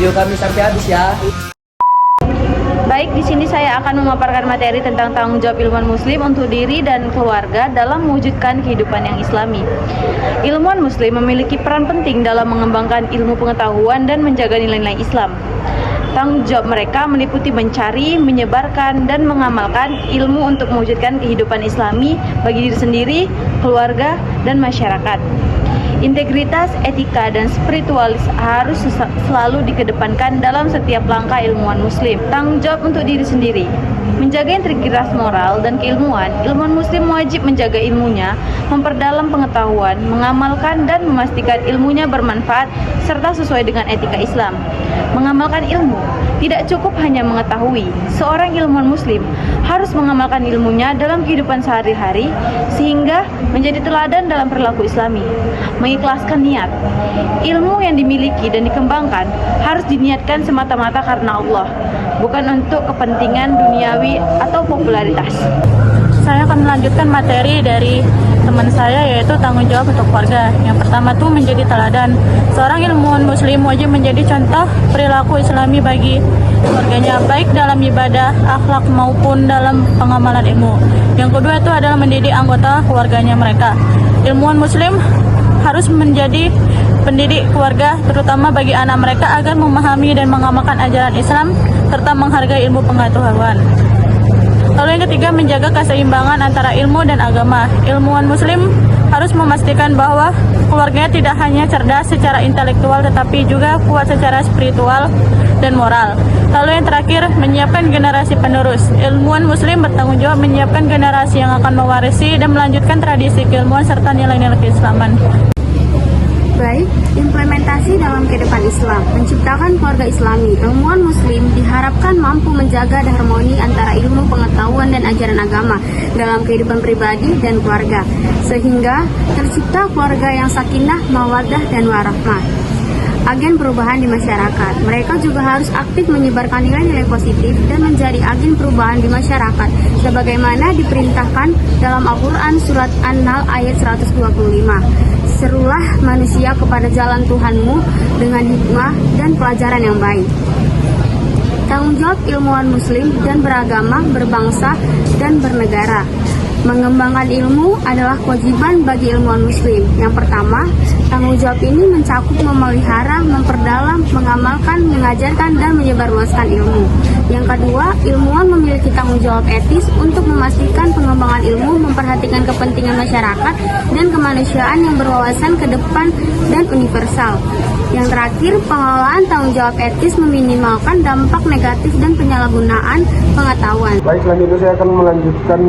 video kami sampai habis ya. Baik, di sini saya akan memaparkan materi tentang tanggung jawab ilmuwan muslim untuk diri dan keluarga dalam mewujudkan kehidupan yang islami. Ilmuwan muslim memiliki peran penting dalam mengembangkan ilmu pengetahuan dan menjaga nilai-nilai Islam. Tanggung jawab mereka meliputi mencari, menyebarkan, dan mengamalkan ilmu untuk mewujudkan kehidupan islami bagi diri sendiri, keluarga, dan masyarakat. Integritas, etika, dan spiritualis harus selalu dikedepankan dalam setiap langkah ilmuwan muslim. Tanggung jawab untuk diri sendiri. Menjaga integritas moral dan keilmuan, ilmuwan muslim wajib menjaga ilmunya, memperdalam pengetahuan, mengamalkan dan memastikan ilmunya bermanfaat serta sesuai dengan etika Islam. Mengamalkan ilmu tidak cukup hanya mengetahui. Seorang ilmuwan muslim harus mengamalkan ilmunya dalam kehidupan sehari-hari sehingga menjadi teladan dalam perilaku Islami. Mengikhlaskan niat. Ilmu yang dimiliki dan dikembangkan harus diniatkan semata-mata karena Allah, bukan untuk kepentingan duniawi atau popularitas. Saya akan melanjutkan materi dari teman saya, yaitu tanggung jawab untuk keluarga. Yang pertama tuh menjadi teladan. Seorang ilmuwan muslim wajib menjadi contoh perilaku islami bagi keluarganya, baik dalam ibadah, akhlak maupun dalam pengamalan ilmu. Yang kedua itu adalah mendidik anggota keluarganya mereka. Ilmuwan muslim harus menjadi pendidik keluarga, terutama bagi anak mereka agar memahami dan mengamalkan ajaran Islam serta menghargai ilmu pengetahuan. Lalu yang ketiga, menjaga keseimbangan antara ilmu dan agama. Ilmuwan muslim harus memastikan bahwa keluarganya tidak hanya cerdas secara intelektual tetapi juga kuat secara spiritual dan moral. Lalu yang terakhir, menyiapkan generasi penerus. Ilmuwan muslim bertanggung jawab menyiapkan generasi yang akan mewarisi dan melanjutkan tradisi keilmuan serta nilai-nilai keislaman. Baik, implementasi dalam kehidupan Islam, menciptakan keluarga Islami. Ilmuwan muslim diharapkan mampu menjaga harmoni antara ilmu pengetahuan dan ajaran agama dalam kehidupan pribadi dan keluarga, sehingga tercipta keluarga yang sakinah, mawaddah, dan warahmah. Agen perubahan di masyarakat. Mereka juga harus aktif menyebarkan nilai-nilai positif dan menjadi agen perubahan di masyarakat sebagaimana diperintahkan dalam Al-Quran surat An-Nahl ayat 125. Serulah manusia kepada jalan Tuhanmu dengan hikmah dan pelajaran yang baik. Tanggung jawab ilmuwan muslim dan beragama, berbangsa, dan bernegara. Mengembangkan ilmu adalah kewajiban bagi ilmuwan muslim. Yang pertama, tanggung jawab ini mencakup memelihara, memperdalam, mengamalkan, mengajarkan, dan menyebarluaskan ilmu. Yang kedua, ilmuwan memiliki tanggung jawab etis untuk memastikan pengembangan ilmu, memperhatikan kepentingan masyarakat dan kemanusiaan yang berwawasan ke depan dan universal. Yang terakhir, pengelolaan tanggung jawab etis meminimalkan dampak negatif dan penyalahgunaan pengetahuan. Baik, selanjutnya saya akan melanjutkan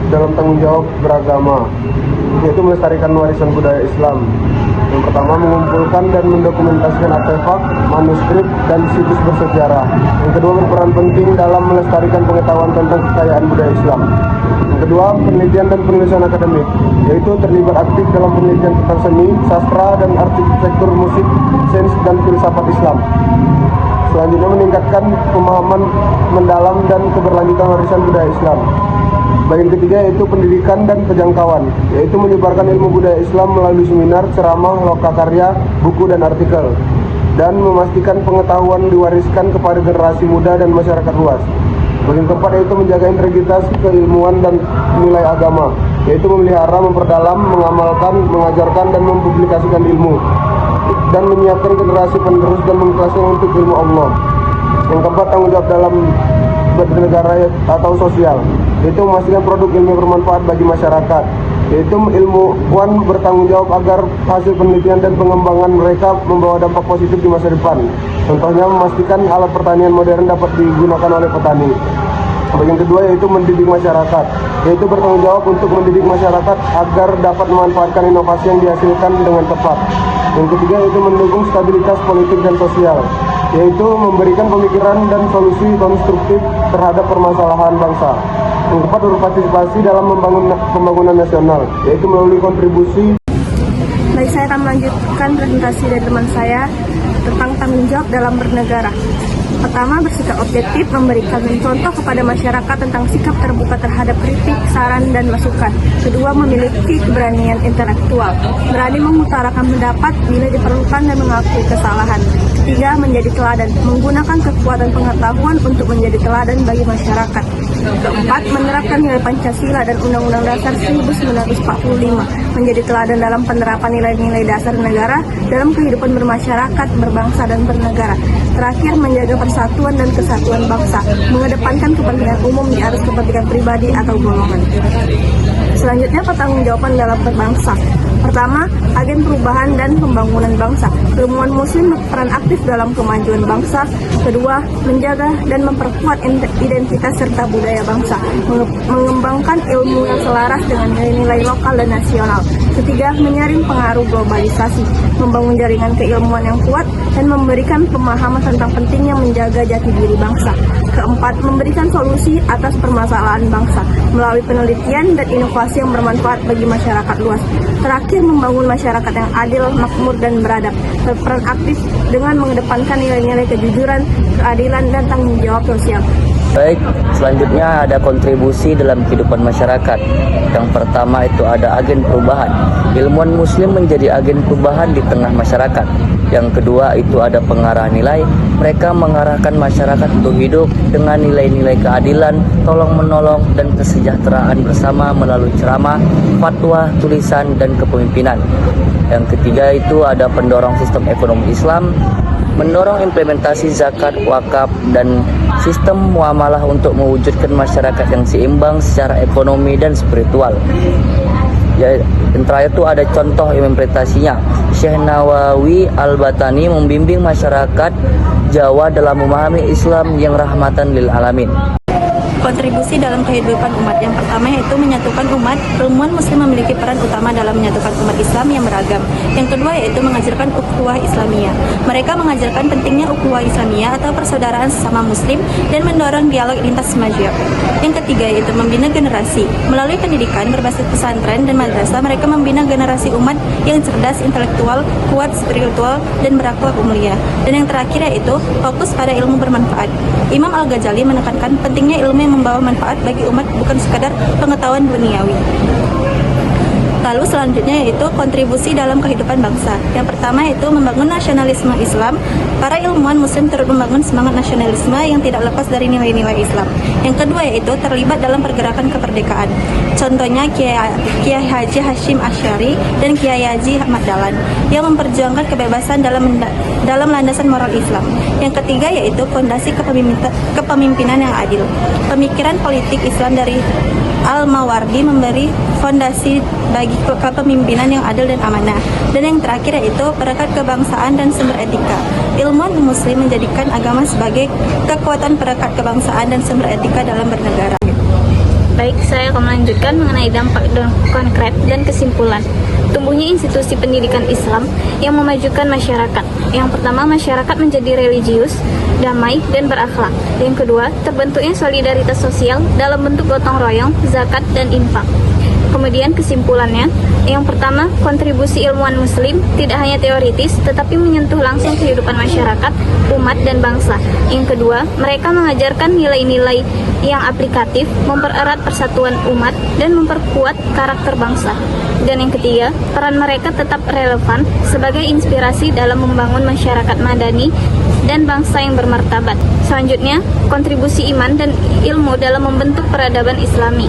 dalam tanggung jawab beragama, yaitu melestarikan warisan budaya Islam. Yang pertama, mengumpulkan dan mendokumentasikan artefak, manuskrip, dan situs bersejarah. Yang kedua, berperan penting dalam melestarikan pengetahuan tentang kekayaan budaya Islam. Yang kedua, penelitian dan penulisan akademik, yaitu terlibat aktif dalam penelitian tentang seni, sastra, dan arsitektur musik, sains, dan filsafat Islam. Selanjutnya, meningkatkan pemahaman mendalam dan keberlanjutan warisan budaya Islam. Bagian ketiga yaitu pendidikan dan penjangkauan, yaitu menyebarkan ilmu budaya Islam melalui seminar, ceramah, lokakarya, buku, dan artikel, dan memastikan pengetahuan diwariskan kepada generasi muda dan masyarakat luas. Bagian keempat yaitu menjaga integritas keilmuan dan nilai agama, yaitu memelihara, memperdalam, mengamalkan, mengajarkan, dan mempublikasikan ilmu, dan menyiapkan generasi penerus dan mengikhlaskan untuk ilmu Allah. Yang keempat, tanggung jawab dalam bernegara atau sosial, yaitu memastikan produk ilmu bermanfaat bagi masyarakat, yaitu ilmuwan bertanggung jawab agar hasil penelitian dan pengembangan mereka membawa dampak positif di masa depan. Contohnya, memastikan alat pertanian modern dapat digunakan oleh petani. Bagian kedua yaitu mendidik masyarakat, yaitu bertanggung jawab untuk mendidik masyarakat agar dapat memanfaatkan inovasi yang dihasilkan dengan tepat. Yang ketiga yaitu mendukung stabilitas politik dan sosial, yaitu memberikan pemikiran dan solusi konstruktif terhadap permasalahan bangsa. Yang keempat, berpartisipasi dalam pembangunan nasional, yaitu melalui kontribusi. Baik, saya akan melanjutkan presentasi dari teman saya tentang tanggung jawab dalam bernegara. Pertama, bersikap objektif, memberikan contoh kepada masyarakat tentang sikap terbuka terhadap kritik, saran, dan masukan. Kedua, memiliki keberanian intelektual, berani mengutarakan pendapat bila diperlukan dan mengakui kesalahan. Ketiga, menjadi teladan, menggunakan kekuatan pengetahuan untuk menjadi teladan bagi masyarakat. Keempat, menerapkan nilai Pancasila dan Undang-Undang Dasar 1945, menjadi teladan dalam penerapan nilai-nilai dasar negara dalam kehidupan bermasyarakat, berbangsa, dan bernegara. Terakhir, menjaga persatuan dan kesatuan bangsa, mengedepankan kepentingan umum di atas kepentingan pribadi atau golongan. Selanjutnya, pertanggungjawaban dalam berbangsa. Pertama, agen perubahan dan pembangunan bangsa. Ilmuwan Muslim berperan aktif dalam kemajuan bangsa. Kedua, menjaga dan memperkuat identitas serta budaya bangsa, mengembangkan ilmu yang selaras dengan nilai-nilai lokal dan nasional. Ketiga, menyaring pengaruh globalisasi, membangun jaringan keilmuan yang kuat, dan memberikan pemahaman tentang pentingnya menjaga jati diri bangsa. Keempat, memberikan solusi atas permasalahan bangsa melalui penelitian dan inovasi yang bermanfaat bagi masyarakat luas. Terakhir, membangun masyarakat yang adil, makmur, dan beradab, berperan aktif dengan mengedepankan nilai-nilai kejujuran, keadilan, dan tanggung jawab sosial. Baik, selanjutnya ada kontribusi dalam kehidupan masyarakat. Yang pertama itu ada agen perubahan. Ilmuwan Muslim menjadi agen perubahan di tengah masyarakat. Yang kedua itu ada pengarah nilai. Mereka mengarahkan masyarakat untuk hidup dengan nilai-nilai keadilan, tolong-menolong, dan kesejahteraan bersama melalui ceramah, fatwa, tulisan, dan kepemimpinan. Yang ketiga itu ada pendorong sistem ekonomi Islam, mendorong implementasi zakat, wakaf, dan sistem muamalah untuk mewujudkan masyarakat yang seimbang secara ekonomi dan spiritual. Ya, yang terakhir itu ada contoh implementasinya. Syekh Nawawi Al-Batani membimbing masyarakat Jawa dalam memahami Islam yang rahmatan lil alamin. Kontribusi dalam kehidupan umat. Yang pertama yaitu menyatukan umat. Ilmuwan Muslim memiliki peran utama dalam menyatukan umat Islam yang beragam. Yang kedua yaitu mengajarkan ukhuwah Islamiyah. Mereka mengajarkan pentingnya ukhuwah Islamiyah atau persaudaraan sesama Muslim dan mendorong dialog lintas mazhab. Yang ketiga yaitu membina generasi. Melalui pendidikan berbasis pesantren dan madrasah, mereka membina generasi umat yang cerdas, intelektual, kuat, spiritual, dan berakhlak mulia. Dan yang terakhir yaitu fokus pada ilmu bermanfaat. Imam Al-Ghazali menekankan pentingnya ilmu yang membawa manfaat bagi umat, bukan sekadar pengetahuan duniawi. Lalu selanjutnya yaitu kontribusi dalam kehidupan bangsa. Yang pertama yaitu membangun nasionalisme Islam. Para ilmuwan Muslim turut membangun semangat nasionalisme yang tidak lepas dari nilai-nilai Islam. Yang kedua yaitu terlibat dalam pergerakan kemerdekaan. Contohnya Kiai Haji Hashim Asy'ari dan Kiai Haji Ahmad Dahlan yang memperjuangkan kebebasan dalam landasan moral Islam. Yang ketiga yaitu fondasi kepemimpinan yang adil. Pemikiran politik Islam dari Al-Mawardi memberi fondasi bagi kepemimpinan yang adil dan amanah. Dan yang terakhir yaitu perekat kebangsaan dan sumber etika. Ilmuwan Muslim menjadikan agama sebagai kekuatan perekat kebangsaan dan sumber etika dalam bernegara. Baik, saya akan melanjutkan mengenai dampak konkret dan kesimpulan tumbuhnya institusi pendidikan Islam yang memajukan masyarakat. Yang pertama, masyarakat menjadi religius, damai, dan berakhlak. Yang kedua, terbentuknya solidaritas sosial dalam bentuk gotong royong, zakat, dan infak. Kemudian kesimpulannya, yang pertama, kontribusi ilmuwan Muslim tidak hanya teoritis, tetapi menyentuh langsung kehidupan masyarakat, umat, dan bangsa. Yang kedua, mereka mengajarkan nilai-nilai yang aplikatif, mempererat persatuan umat, dan memperkuat karakter bangsa. Dan yang ketiga, peran mereka tetap relevan sebagai inspirasi dalam membangun masyarakat madani dan bangsa yang bermartabat. Selanjutnya, kontribusi iman dan ilmu dalam membentuk peradaban Islami.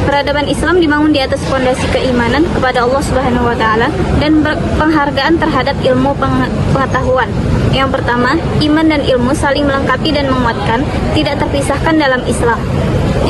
Peradaban Islam dibangun di atas fondasi keimanan kepada Allah Subhanahu wa taala dan penghargaan terhadap ilmu pengetahuan. Yang pertama, iman dan ilmu saling melengkapi dan menguatkan, tidak terpisahkan dalam Islam.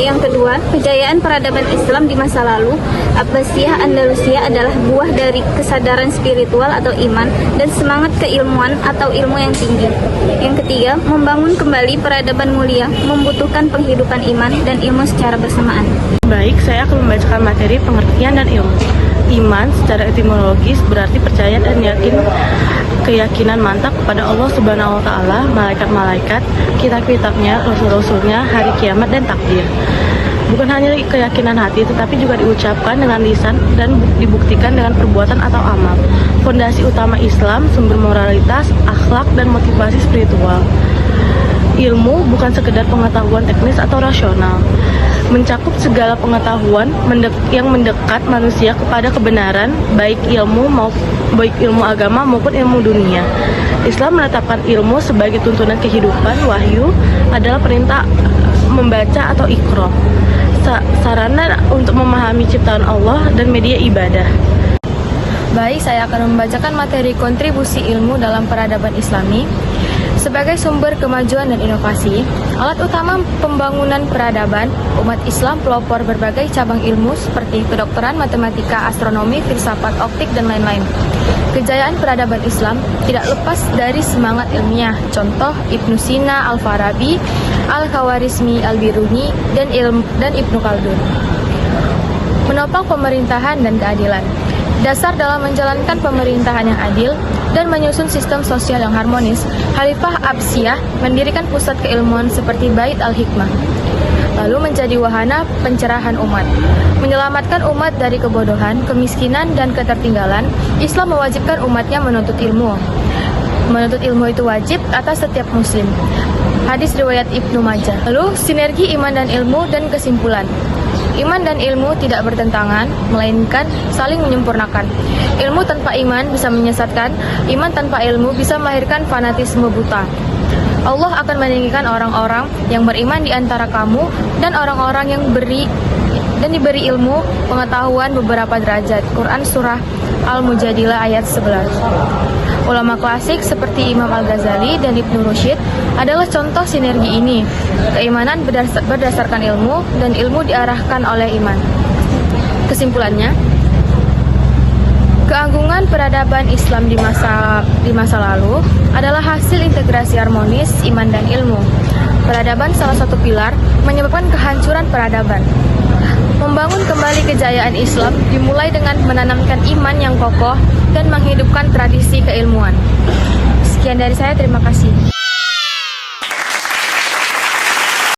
Yang kedua, kejayaan peradaban Islam di masa lalu, Abbasiyah Andalusia adalah buah dari kesadaran spiritual atau iman dan semangat keilmuan atau ilmu yang tinggi. Yang ketiga, membangun kembali peradaban mulia membutuhkan penghidupan iman dan ilmu secara bersamaan. Baik, saya akan membacakan materi pengertian dan ilmu. Iman secara etimologis berarti percaya dan yakin, keyakinan mantap kepada Allah Subhanahu wa taala, malaikat-malaikat, kitab-kitabnya, rasul-rasulnya, hari kiamat, dan takdir. Bukan hanya keyakinan hati, tetapi juga diucapkan dengan lisan dan dibuktikan dengan perbuatan atau amal. Fondasi utama Islam, sumber moralitas, akhlak, dan motivasi spiritual. ilmu bukan sekedar pengetahuan teknis atau rasional, mencakup segala pengetahuan yang mendekat manusia kepada kebenaran, baik ilmu agama maupun ilmu dunia. Islam menetapkan ilmu sebagai tuntunan kehidupan. Wahyu adalah perintah membaca atau iqra, sarana untuk memahami ciptaan Allah dan media ibadah. Baik, saya akan membacakan materi kontribusi ilmu dalam peradaban Islami. Sebagai sumber kemajuan dan inovasi, alat utama pembangunan peradaban, umat Islam pelopor berbagai cabang ilmu seperti kedokteran, matematika, astronomi, filsafat, optik, dan lain-lain. Kejayaan peradaban Islam tidak lepas dari semangat ilmiah. Contoh Ibnu Sina, Al-Farabi, Al-Khawarizmi, Al-Biruni, dan Ibnu Khaldun. Menopang pemerintahan dan keadilan. Dasar dalam menjalankan pemerintahan yang adil dan menyusun sistem sosial yang harmonis, Khalifah Abbasiyah mendirikan pusat keilmuan seperti Bait Al-Hikmah, lalu menjadi wahana pencerahan umat. Menyelamatkan umat dari kebodohan, kemiskinan, dan ketertinggalan, Islam mewajibkan umatnya menuntut ilmu. Menuntut ilmu itu wajib atas setiap muslim. Hadis riwayat Ibnu Majah. Lalu, sinergi iman dan ilmu dan kesimpulan. Iman dan ilmu tidak bertentangan, melainkan saling menyempurnakan. Ilmu tanpa iman bisa menyesatkan, iman tanpa ilmu bisa melahirkan fanatisme buta. Allah akan meninggikan orang-orang yang beriman di antara kamu dan orang-orang yang diberi ilmu pengetahuan beberapa derajat. Quran Surah Al-Mujadilah ayat 11. Ulama klasik seperti Imam Al-Ghazali dan Ibnu Rushd adalah contoh sinergi ini. Keimanan berdasarkan ilmu dan ilmu diarahkan oleh iman. Kesimpulannya, keagungan peradaban Islam di masa lalu adalah hasil integrasi harmonis iman dan ilmu. Peradaban salah satu pilar menyebabkan kehancuran peradaban. Membangun kembali kejayaan Islam dimulai dengan menanamkan iman yang kokoh dan menghidupkan tradisi keilmuan. Sekian dari saya, terima kasih.